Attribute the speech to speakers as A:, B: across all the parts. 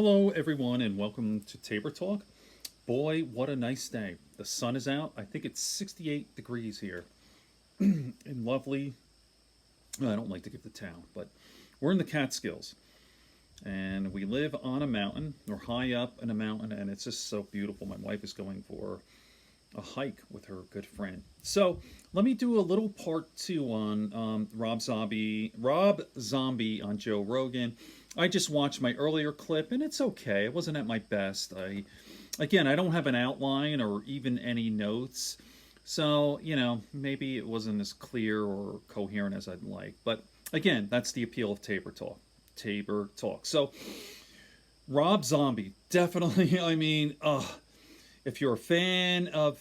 A: Hello, everyone, and welcome to Tabor Talk. Boy, what a nice day. The sun is out. I think it's 68 degrees here in lovely, well, I don't like to give the town, but we're in the Catskills. And we live on a mountain, or high up in a mountain, and it's just so beautiful. My wife is going for a hike with her good friend. So let me do a little part two on Rob Zombie on Joe Rogan. I just watched my earlier clip, and it's okay. It wasn't at my best. I don't have an outline or even any notes, so maybe it wasn't as clear or coherent as I'd like. But again, that's the appeal of Tabor Talk. Tabor Talk. So Rob Zombie, definitely. If you're a fan of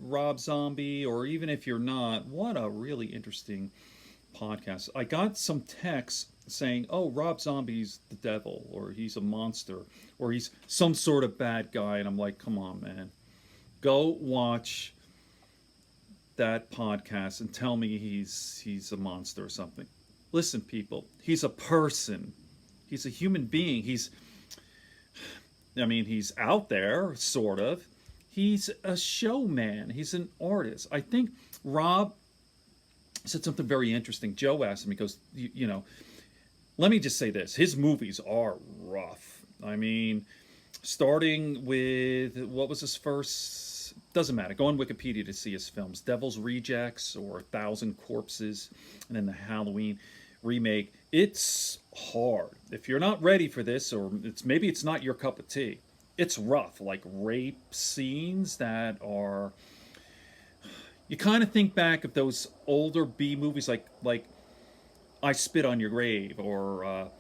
A: Rob Zombie, or even if you're not, what a really interesting podcast. I got some texts saying, "Oh, Rob Zombie's the devil, or he's a monster, or he's some sort of bad guy," and I'm like, "Come on, man, go watch that podcast and tell me he's a monster or something." Listen, people, he's a person. He's a human being. He's out there, sort of. He's a showman. He's an artist. I think Rob said something very interesting. Joe asked him, he goes, let me just say this. His movies are rough. Starting with, what was his first? Doesn't matter. Go on Wikipedia to see his films. Devil's Rejects or 1,000 Corpses, and then the Halloween remake. It's hard. If you're not ready for this, or maybe it's not your cup of tea, it's rough. Like rape scenes that are, you kind of think back of those older B movies, like I Spit on Your Grave, or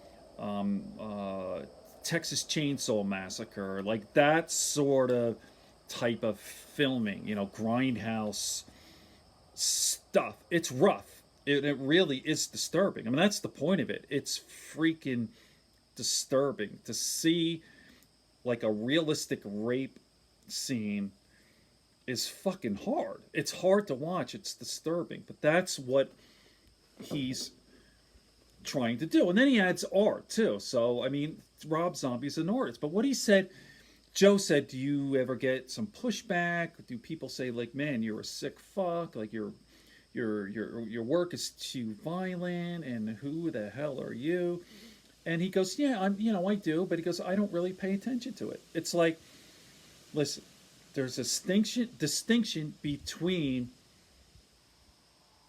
A: Texas Chainsaw Massacre, like that sort of type of filming, grindhouse stuff. It's rough. It really is disturbing. That's the point of it. It's freaking disturbing to see like a realistic rape scene is fucking hard. It's hard to watch. It's disturbing. But that's what he's trying to do. And then he adds art too. So, Rob Zombie's an artist. But what he said, Joe said, do you ever get some pushback? Do people say, like, man, you're a sick fuck? Like, your work is too violent, and who the hell are you? And he goes, yeah, I do, but he goes, I don't really pay attention to it. It's like, listen, there's a distinction between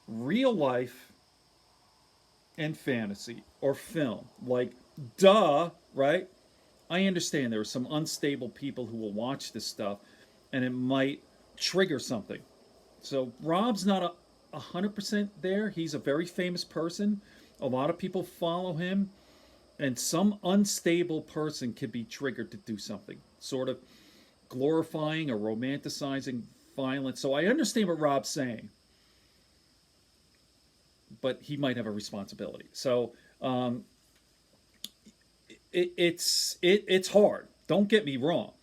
A: real life and fantasy or film. Like, duh, right? I understand there are some unstable people who will watch this stuff, and it might trigger something. So Rob's not 100% there. He's a very famous person. A lot of people follow him, and some unstable person could be triggered to do something, sort of glorifying or romanticizing violence. So I understand what Rob's saying, but he might have a responsibility. So it's hard. Don't get me wrong.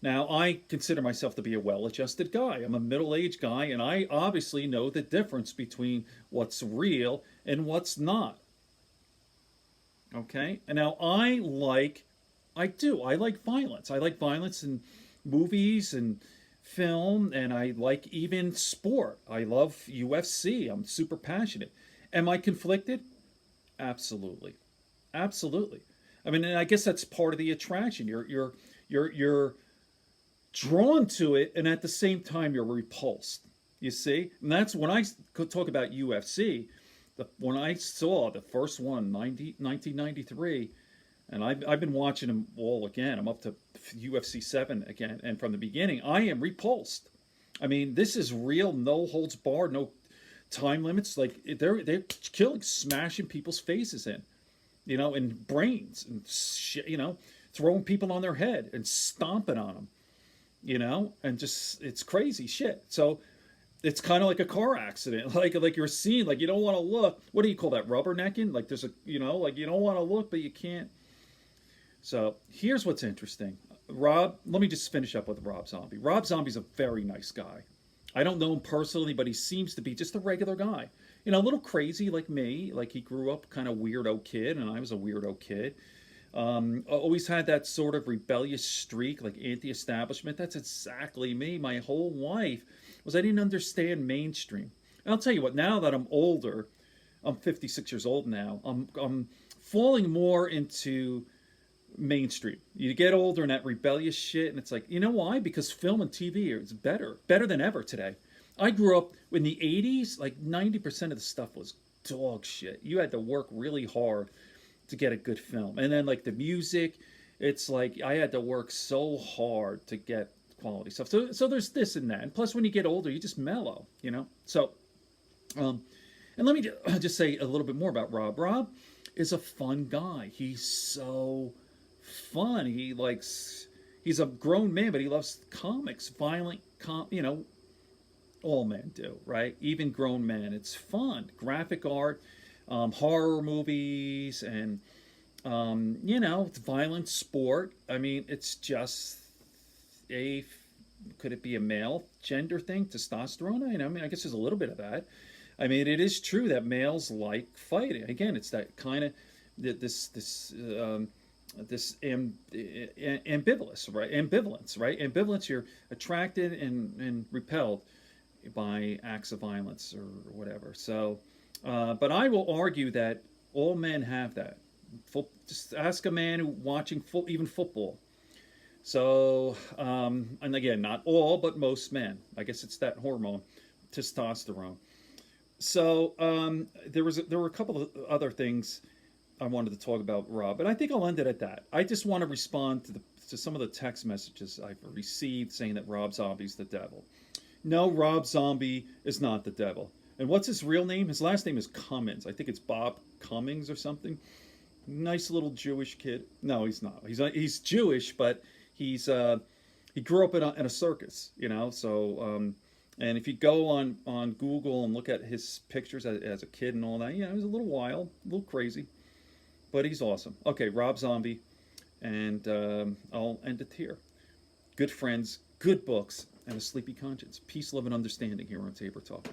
A: Now, I consider myself to be a well-adjusted guy. I'm a middle-aged guy, and I obviously know the difference between what's real and what's not. Okay? And now I like violence. I like violence in movies and film, and I like even sport. I love UFC. I'm super passionate. Am I conflicted? Absolutely. Absolutely. And I guess that's part of the attraction. You're drawn to it, and at the same time you're repulsed. You see? And that's when I talk about UFC. When I saw the first one, 1993, and I've been watching them all again. I'm up to UFC 7 again, and from the beginning, I am repulsed. This is real, no holds barred, no time limits. Like they're killing, smashing people's faces in, and brains, and throwing people on their head and stomping on them. And just, it's crazy shit. So it's kind of like a car accident, like you're seeing, like you don't want to look. What do you call that? Rubbernecking? Like there's like you don't want to look, but you can't. So here's what's interesting. Let me just finish up with Rob Zombie. Rob Zombie's a very nice guy. I don't know him personally, but he seems to be just a regular guy. A little crazy like me. Like he grew up kind of weirdo kid, and I was a weirdo kid. Always had that sort of rebellious streak, like anti-establishment. That's exactly me. My whole life was I didn't understand mainstream. And I'll tell you what. Now that I'm older, I'm 56 years old now. I'm falling more into mainstream. You get older and that rebellious shit, and it's like, you know why? Because film and TV is better than ever today. I grew up in the 80s, like 90% of the stuff was dog shit. You had to work really hard to get a good film. And then like the music, it's like I had to work so hard to get quality stuff. So there's this and that. And plus when you get older, you just mellow, you know? So um and let me just say a little bit more about Rob. Rob is a fun guy. He's so fun. He's a grown man, but he loves comics, violent you know, all men do, right? Even grown men. It's fun. Graphic art, horror movies, and you know, it's violent sport. I mean, it's just a could it be a male gender thing? Testosterone? I mean, I guess there's a little bit of that. I mean, it is true that males like fighting. Again, it's that kind of this ambivalence, right? Ambivalence, right? Ambivalence. You're attracted and repelled by acts of violence or whatever. So, but I will argue that all men have that. Just ask a man who watching even football. So, and again, not all, but most men. I guess it's that hormone, testosterone. So there were a couple of other things I wanted to talk about Rob, but I think I'll end it at that. I just want to respond to some of the text messages I've received saying that Rob Zombie's the devil. No, Rob Zombie is not the devil. And what's his real name? His last name is Cummins. I think it's Bob Cummings or something. Nice little Jewish kid. No, he's not. He's Jewish, but he grew up in a circus, you know. So and if you go on Google and look at his pictures as a kid and all that, you know, he's a little wild, a little crazy, but he's awesome. Okay, Rob Zombie, and I'll end it here. Good friends, good books, and a sleepy conscience. Peace, love, and understanding here on Tabor Talk.